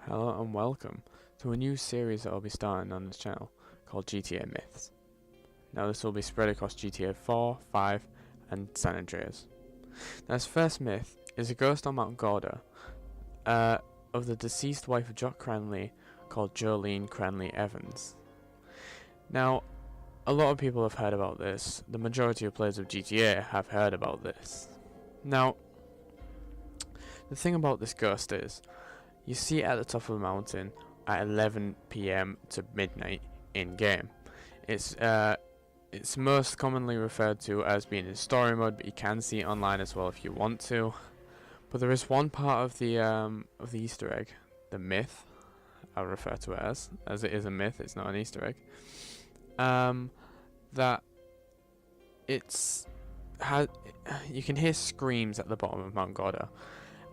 Hello and welcome to a new series that I'll be starting on this channel called GTA Myths. Now this will be spread across GTA 4, 5 and San Andreas. Now this first myth is a ghost on Mount Gordo of the deceased wife of Jock Cranley called Jolene Cranley Evans. Now a lot of people have heard about this. The majority of players of GTA have heard about this. Now the thing about this ghost is you see it at the top of a mountain at 11 PM to midnight in game. It's most commonly referred to as being in story mode, but you can see it online as well if you want to. But there is one part of the Easter egg, the myth, I'll refer to it as it is a myth. It's not an Easter egg. That you can hear screams at the bottom of Mount Gordo,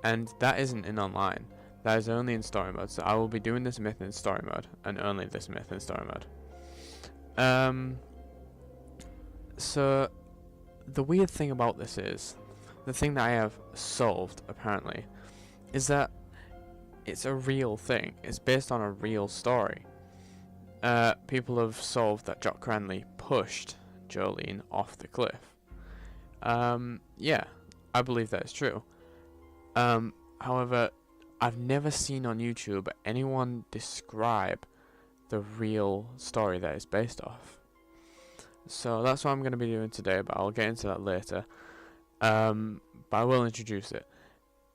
and that isn't in online. That is only in story mode, so I will be doing this myth in story mode, and only this myth in story mode. So the weird thing about this is, the thing that I have solved, apparently, is that it's a real thing. It's based on a real story. People have solved that Jock Cranley pushed Jolene off the cliff. Yeah, I believe that is true. However, I've never seen on YouTube anyone describe the real story that it's based off. So that's what I'm going to be doing today, but I'll get into that later. But I will introduce it.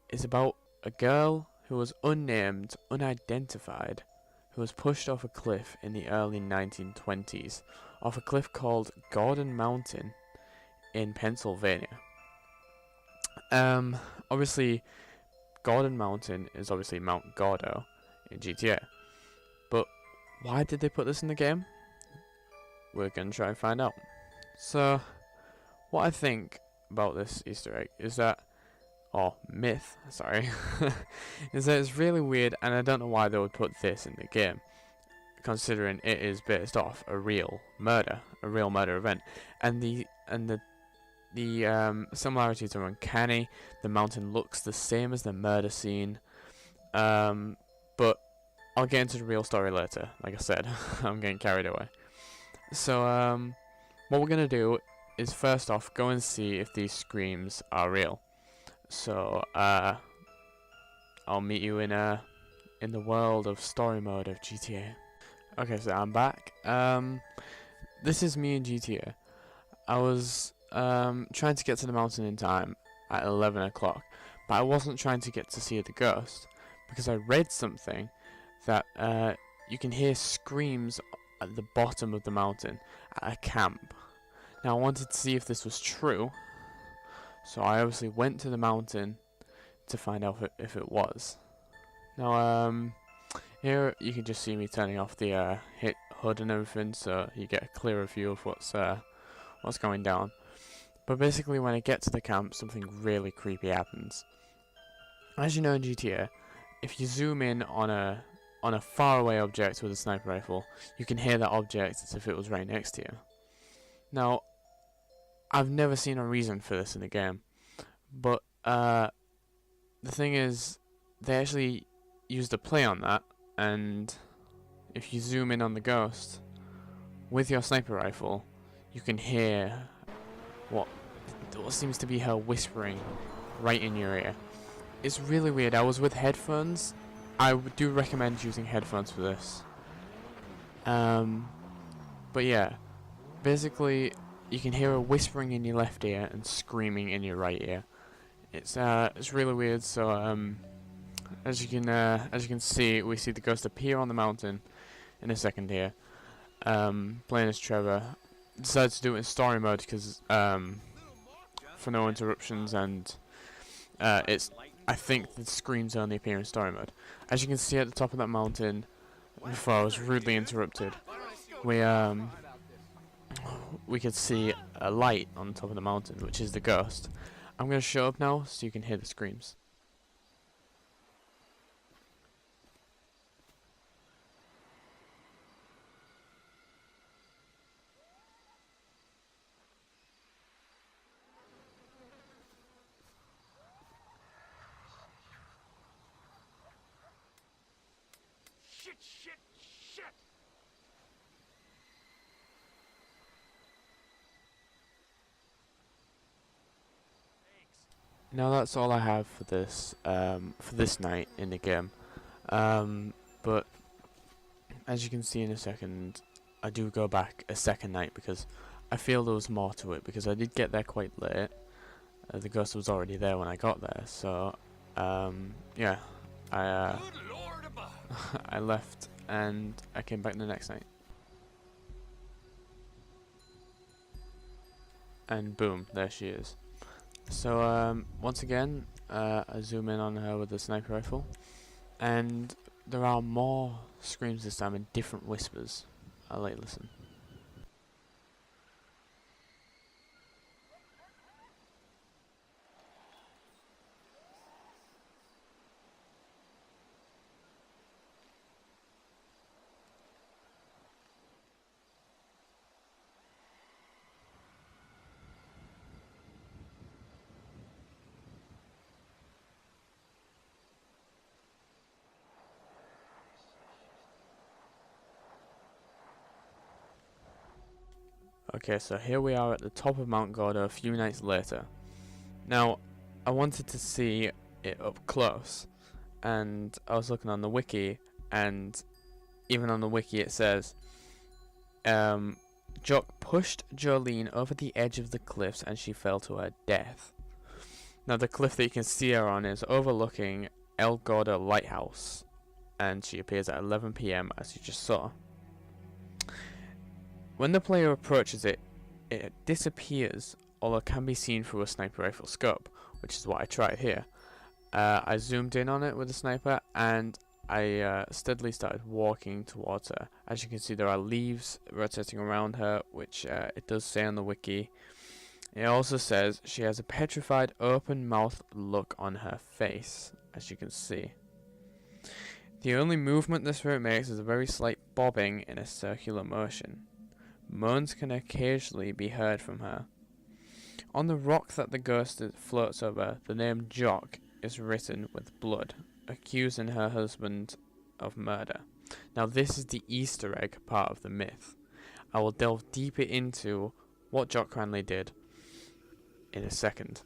It's about a girl who was unnamed, unidentified, who was pushed off a cliff in the early 1920s, off a cliff called GORDO Mountain in Pennsylvania. Obviously, GORDO Mountain is obviously Mount Gordo in GTA. But why did they put this in the game? We're going to try and find out. So, what I think about this Easter egg is that, or myth, sorry, is that it's really weird, and I don't know why they would put this in the game, considering it is based off a real murder event, and the similarities are uncanny. The mountain looks the same as the murder scene, but I'll get into the real story later. Like I said, I'm getting carried away. So what we're gonna do is first off go and see if these screams are real. So I'll meet you in the world of story mode of GTA. Okay, so I'm back. This is me in GTA. I was trying to get to the mountain in time at 11 o'clock, but I wasn't trying to get to see the ghost, because I read something that you can hear screams at the bottom of the mountain at a camp. Now I wanted to see if this was true, so I obviously went to the mountain to find out if it was. Now here you can just see me turning off the hit HUD and everything, so you get a clearer view of what's going down. But basically, when I get to the camp, something really creepy happens. As you know in GTA, if you zoom in on a faraway object with a sniper rifle, you can hear that object as if it was right next to you. Now, I've never seen a reason for this in the game, but the thing is, they actually used a play on that, and if you zoom in on the ghost with your sniper rifle, you can hear what seems to be her whispering right in your ear. It's really weird. I was with headphones. I do recommend using headphones for this. But yeah, basically you can hear her whispering in your left ear and screaming in your right ear. It's really weird. So as you can see, we see the ghost appear on the mountain in a second here. Playing as Trevor. Decided to do it in story mode because for no interruptions, and I think the screams only appear in story mode. As you can see at the top of that mountain, before I was rudely interrupted, we could see a light on top of the mountain, which is the ghost. I'm going to show up now so you can hear the screams. Shit! Now that's all I have for this night in the game. But as you can see in a second, I do go back a second night because I feel there was more to it, because I did get there quite late. The ghost was already there when I got there, so yeah, I I left and I came back the next night. And boom, there she is. So once again, I zoom in on her with the sniper rifle, and there are more screams this time in different whispers. I'll let you listen. Okay, so here we are at the top of Mount Gordo a few nights later. Now, I wanted to see it up close, and I was looking on the wiki, and even on the wiki it says, Jock pushed Jolene over the edge of the cliffs and she fell to her death. Now the cliff that you can see her on is overlooking El Gordo Lighthouse, and she appears at 11 PM as you just saw. When the player approaches it, it disappears, although can be seen through a sniper rifle scope, which is what I tried here. I zoomed in on it with the sniper, and I steadily started walking towards her. As you can see, there are leaves rotating around her, which it does say on the wiki. It also says she has a petrified open-mouthed look on her face, as you can see. The only movement this spirit makes is a very slight bobbing in a circular motion. Moans can occasionally be heard from her. On the rock that the ghost floats over, the name Jock is written with blood, accusing her husband of murder. Now this is the Easter egg part of the myth. I will delve deeper into what Jock Cranley did in a second.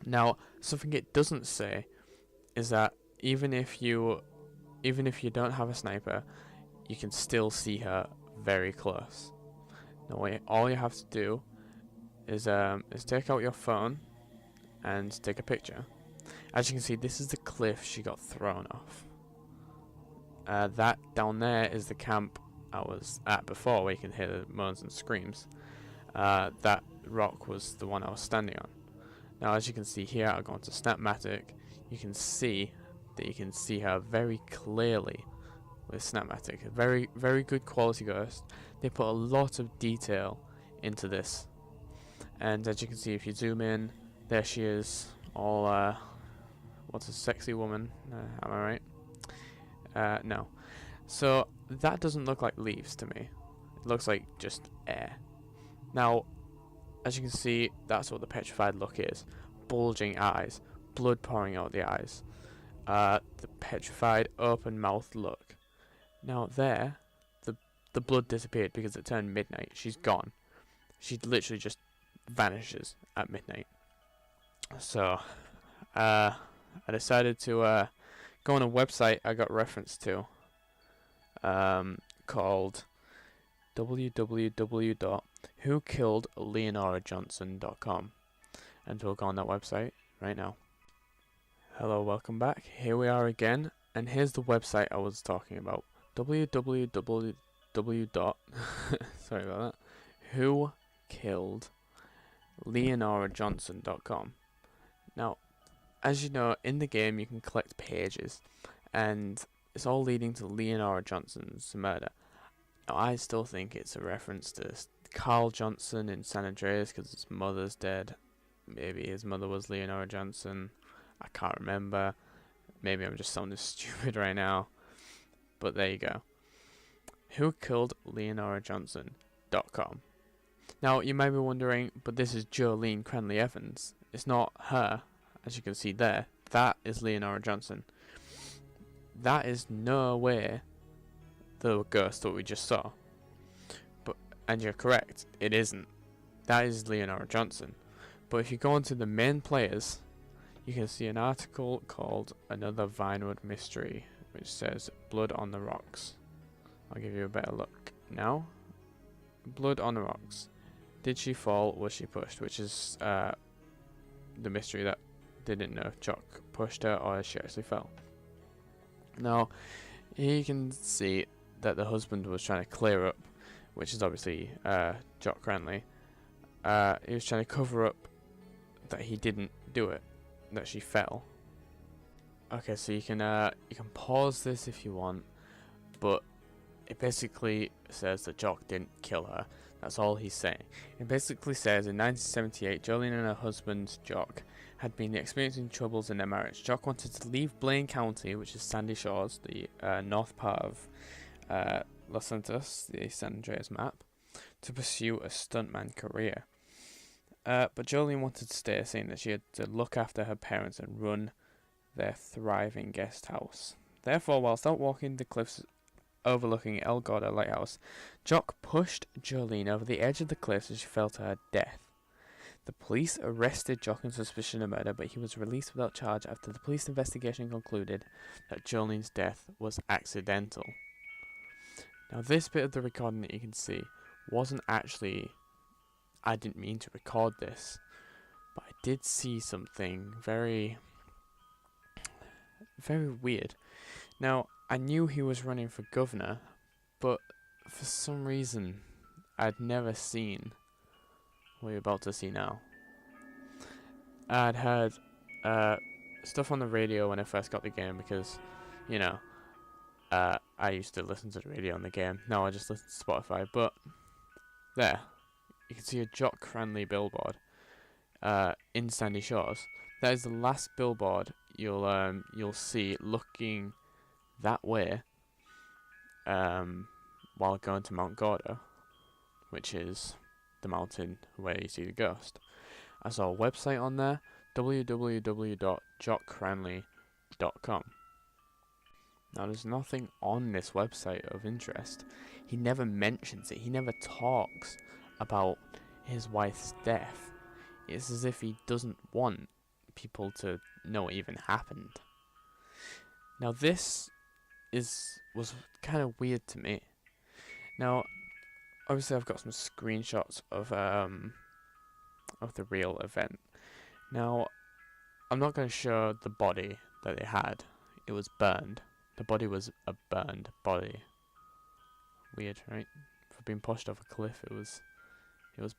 Now, something it doesn't say is that even if you don't have a sniper, you can still see her very close. Now, all you have to do is take out your phone and take a picture. As you can see, this is the cliff she got thrown off. That down there is the camp I was at before, where you can hear the moans and screams. That rock was the one I was standing on. Now, as you can see here, I'll go into Snapmatic. You can see her very clearly with Snapmatic. A very, very good quality ghost. They put a lot of detail into this. And as you can see, if you zoom in, there she is, all, what's a sexy woman, am I right? No. So, that doesn't look like leaves to me. It looks like just air. Now, as you can see, that's what the petrified look is. Bulging eyes, blood pouring out the eyes. The petrified open-mouthed look. Now there, the blood disappeared because it turned midnight. She's gone. She literally just vanishes at midnight. So, I decided to go on a website I got reference to, called www.whokilledleonorajohnson.com, and we'll go on that website right now. Hello, welcome back. Here we are again, and here's the website I was talking about. www. Sorry about that. whokilledleonorajohnson.com. Now, as you know, in the game you can collect pages, and it's all leading to Leonora Johnson's murder. Now, I still think it's a reference to Carl Johnson in San Andreas because his mother's dead. Maybe his mother was Leonora Johnson. I can't remember. Maybe I'm just sounding stupid right now. But there you go. whokilledleonorajohnson.com. Now, you may be wondering, but this is Jolene Cranley Evans. It's not her, as you can see there. That is Leonora Johnson. That is no way the ghost that we just saw. And you're correct, it isn't. That is Leonora Johnson. But if you go onto the main players, you can see an article called Another Vinewood Mystery, which says Blood on the Rocks. I'll give you a better look now. Blood on the Rocks. Did she fall? Was she pushed? Which is the mystery that they didn't know if Jock pushed her or she actually fell. Now, here you can see that the husband was trying to clear up, which is obviously Jock Cranley. He was trying to cover up that he didn't do it, that she fell. Okay, so you can pause this if you want, but it basically says that Jock didn't kill her. That's all he's saying. It basically says in 1978, Jolene and her husband Jock had been experiencing troubles in their marriage. Jock wanted to leave Blaine County, which is Sandy Shores, the north part of Los Santos, the San Andreas map, to pursue a stuntman career. But Jolene wanted to stay, saying that she had to look after her parents and run their thriving guest house. Therefore, whilst out walking the cliffs overlooking El Gordo Lighthouse, Jock pushed Jolene over the edge of the cliffs as she fell to her death. The police arrested Jock on suspicion of murder, but he was released without charge after the police investigation concluded that Jolene's death was accidental. Now, this bit of the recording that you can see wasn't actually... I didn't mean to record this, but I did see something very, very weird. Now, I knew he was running for governor, but for some reason, I'd never seen what you're about to see now. I'd heard stuff on the radio when I first got the game because, you know, I used to listen to the radio on the game. Now I just listen to Spotify, but there. You can see a Jock Cranley billboard in Sandy Shores. That is the last billboard you'll see looking that way while going to Mount Gordo, which is the mountain where you see the ghost. I saw a website on there, www.jockcranley.com. Now there's nothing on this website of interest. He never mentions it. He never talks about his wife's death. It's as if he doesn't want people to know it even happened. Now this was kind of weird to me. Now, obviously I've got some screenshots of the real event. Now, I'm not going to show the body that they had. It was burned. The body was a burned body. Weird, right? For being pushed off a cliff, it was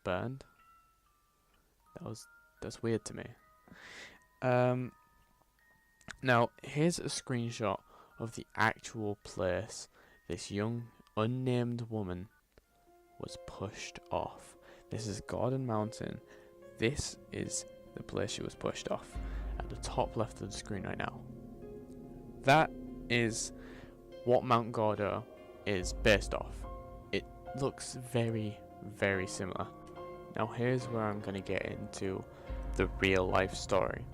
burned. That's weird to me. Now here's a screenshot of the actual place this young unnamed woman was pushed off. This is Gordon Mountain. This is the place she was pushed off at the top left of the screen right now. That is what Mount Gordo is based off. It looks very, very similar. Now here's where I'm going to get into the real life story.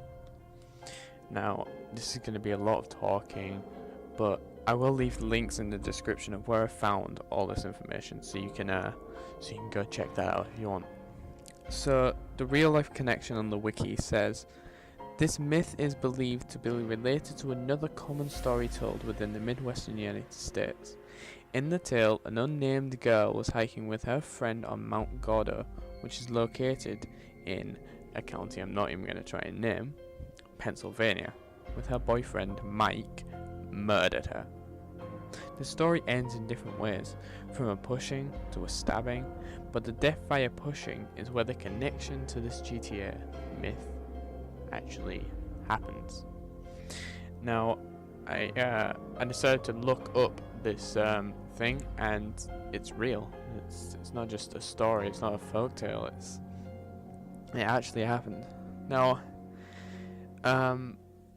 Now this is going to be a lot of talking, but I will leave links in the description of where I found all this information, so you can go check that out if you want. So the real life connection on the wiki says, this myth is believed to be related to another common story told within the Midwestern United States. In the tale, an unnamed girl was hiking with her friend on Mount Gordo, which is located in a county I'm not even going to try and name, Pennsylvania, with her boyfriend Mike murdered her. The story ends in different ways, from a pushing to a stabbing, but the death via pushing is where the connection to this GTA myth actually happens. Now, I decided to look up this thing, and it's real. It's not just a story. It's not a folktale. It actually happened. Now, I'm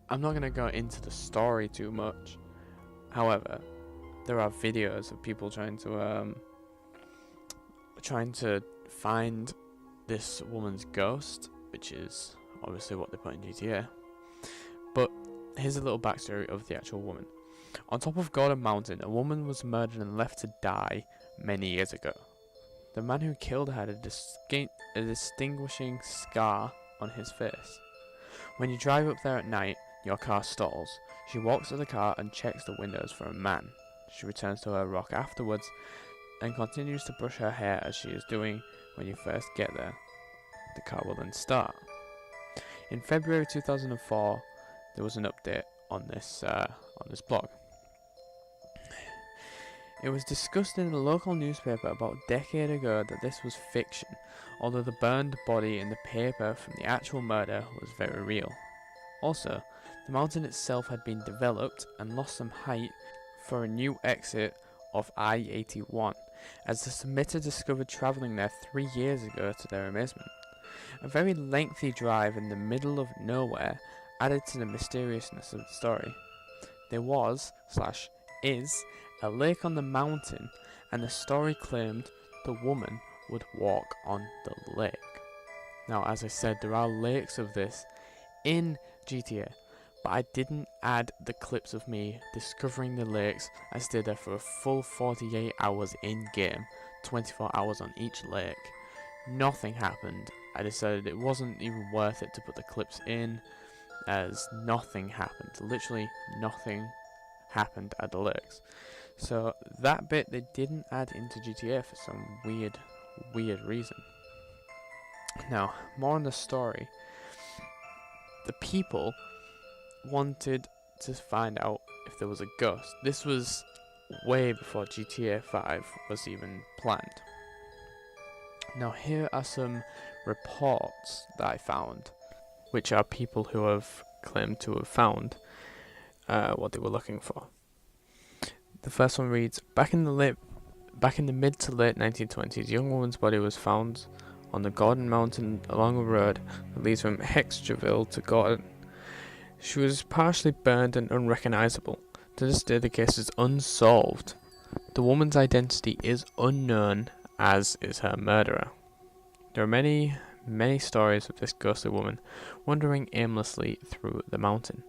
not gonna go into the story too much. However, there are videos of people trying to find this woman's ghost, which is obviously what they put in GTA. But here's a little backstory of the actual woman. On top of Gordon Mountain, a woman was murdered and left to die many years ago. The man who killed her had a distinguishing scar on his face. When you drive up there at night, your car stalls. She walks to the car and checks the windows for a man. She returns to her rock afterwards and continues to brush her hair as she is doing when you first get there. The car will then start. In February 2004, there was an update on this blog. It was discussed in a local newspaper about a decade ago that this was fiction, although the burned body in the paper from the actual murder was very real. Also, the mountain itself had been developed and lost some height for a new exit of I-81, as the submitter discovered travelling there 3 years ago to their amazement. A very lengthy drive in the middle of nowhere added to the mysteriousness of the story. There is a lake on the mountain, and the story claimed the woman would walk on the lake. Now, as I said, there are lakes of this in GTA, but I didn't add the clips of me discovering the lakes. I stayed there for a full 48 hours in-game, 24 hours on each lake. Nothing happened. I decided it wasn't even worth it to put the clips in, as nothing happened. Literally nothing happened at the lakes. So that bit they didn't add into GTA for some weird reason. Now, more on the story. The people wanted to find out if there was a ghost. This was way before GTA 5 was even planned. Now, here are some reports that I found, which are people who have claimed to have found what they were looking for. The first one reads, back in the mid to late 1920s, a young woman's body was found on the Gordon Mountain along a road that leads from Hextraville to Gordon. She was partially burned and unrecognizable. To this day, the case is unsolved. The woman's identity is unknown, as is her murderer. There are many stories of this ghostly woman wandering aimlessly through the mountain.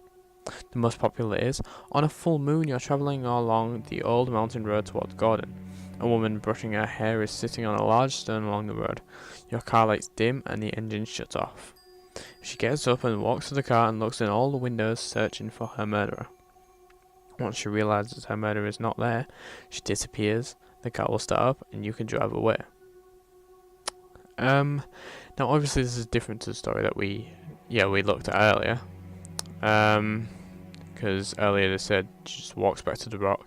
The most popular is, on a full moon you're travelling along the old mountain road towards Gordon. A woman brushing her hair is sitting on a large stone along the road. Your car lights dim and the engine shuts off. She gets up and walks to the car and looks in all the windows searching for her murderer. Once she realises her murderer is not there, she disappears, the car will start up and you can drive away. Now obviously this is different to the story that we looked at earlier. Because earlier they said she just walks back to the rock,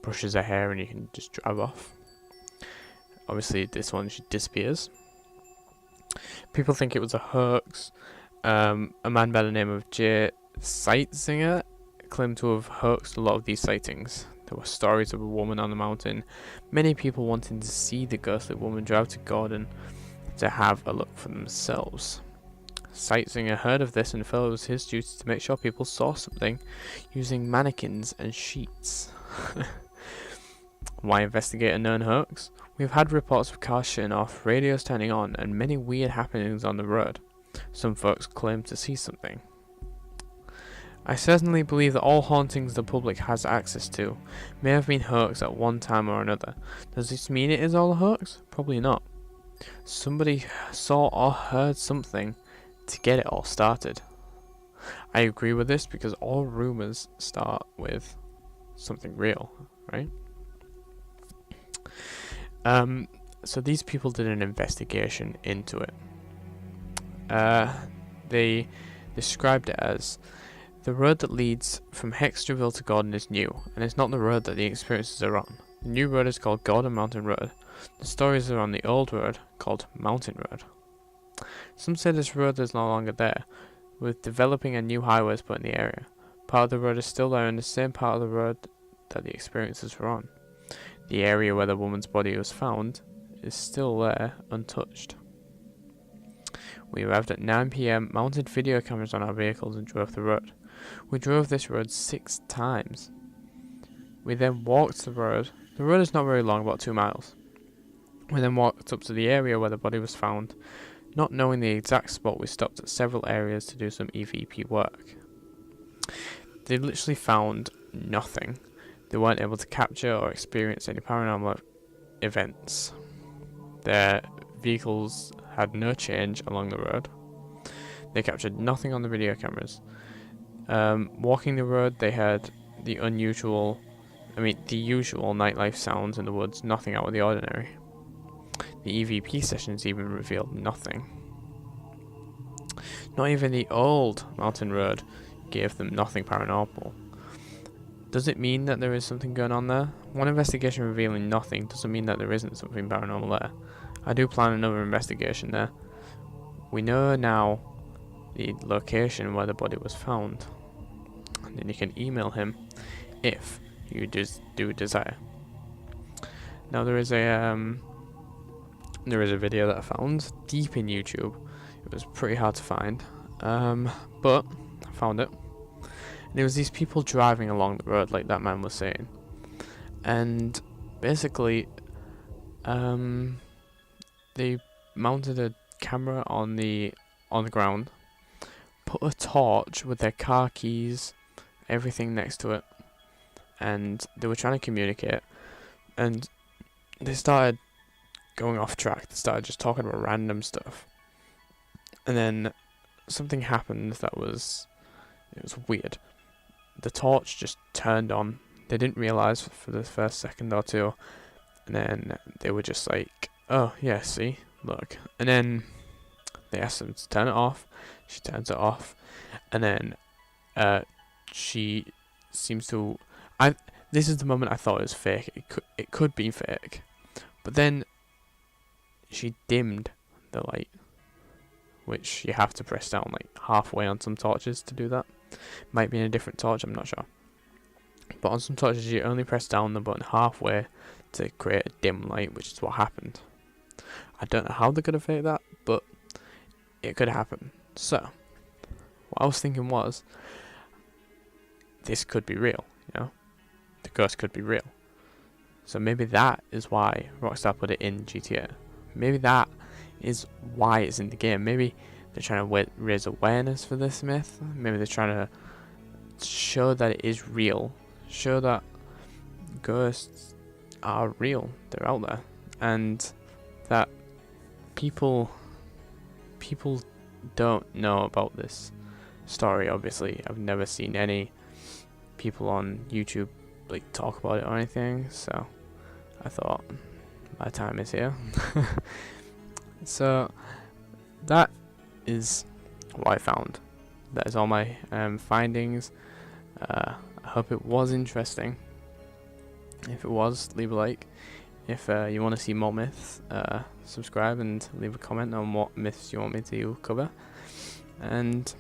brushes her hair and you can just drive off. Obviously this one she disappears. People think it was a hoax. A man by the name of Jay Sightzinger claimed to have hoaxed a lot of these sightings. There were stories of a woman on the mountain, many people wanting to see the ghostly woman drive to Gordon to have a look for themselves. Sightzinger heard of this and felt it was his duty to make sure people saw something using mannequins and sheets. Why investigate a known hoax? We've had reports of cars shutting off, radios turning on, and many weird happenings on the road. Some folks claim to see something. I certainly believe that all hauntings the public has access to may have been hoaxed at one time or another. Does this mean it is all a hoax? Probably not. Somebody saw or heard something to get it all started. I agree with this because all rumors start with something real, right? So these people did an investigation into it. They described it as, the road that leads from Hextraville to Gordon is new, and it's not the road that the experiences are on. The new road is called Gordon Mountain Road. The stories are on the old road, called Mountain Road. Some say this road is no longer there, with developing and new highways put in the area. Part of the road is still there in the same part of the road that the experiences were on. The area where the woman's body was found is still there, untouched. We arrived at 9 PM, mounted video cameras on our vehicles and drove the road. We drove this road 6 times. We then walked the road. The road is not very long, about 2 miles. We then walked up to the area where the body was found. Not knowing the exact spot, we stopped at several areas to do some EVP work. they literally found nothing. They weren't able to capture or experience any paranormal events. Their vehicles had no change along the road. They captured nothing on the video cameras. Walking the road, they heard the usual nightlife sounds in the woods, nothing out of the ordinary. The EVP sessions even revealed nothing. Not even the old mountain road gave them nothing paranormal. Does it mean that there is something going on there? One investigation revealing nothing doesn't mean that there isn't something paranormal there. I do plan another investigation there. We know now the location where the body was found, and then you can email him if you do desire. Now there is a video that I found deep in YouTube. It was pretty hard to find, but I found it. And there was these people driving along the road, like that man was saying, and basically, they mounted a camera on the ground, put a torch with their car keys, everything next to it, and they were trying to communicate, and they started going off track. They started just talking about random stuff, and then something happened that was weird. The torch just turned on. They didn't realize for the first second or two, and then they were just like, "Oh yeah, see, look." And then they asked them to turn it off. She turns it off, and then she seems to. This is the moment I thought it was fake. It could be fake, but then she dimmed the light, which you have to press down like halfway on some torches to do that. Might be in a different torch, I'm not sure. But on some torches you only press down the button halfway to create a dim light, which is what happened. I don't know how they could have faked that, but it could happen. So, what I was thinking was, this could be real, you know? The ghost could be real. So maybe that is why Rockstar put it in GTA. Maybe that is why it's in the game. Maybe they're trying to raise awareness for this myth. Maybe they're trying to show that it is real. Show that ghosts are real. They're out there. And that people don't know about this story, obviously. I've never seen any people on YouTube like talk about it or anything. So I thought my time is here. So that is what I found. That is all my findings. I hope it was interesting. If it was, leave a like. If you want to see more myths, subscribe and leave a comment on what myths you want me to cover. And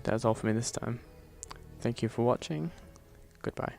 that's all for me this time. Thank you for watching. Goodbye.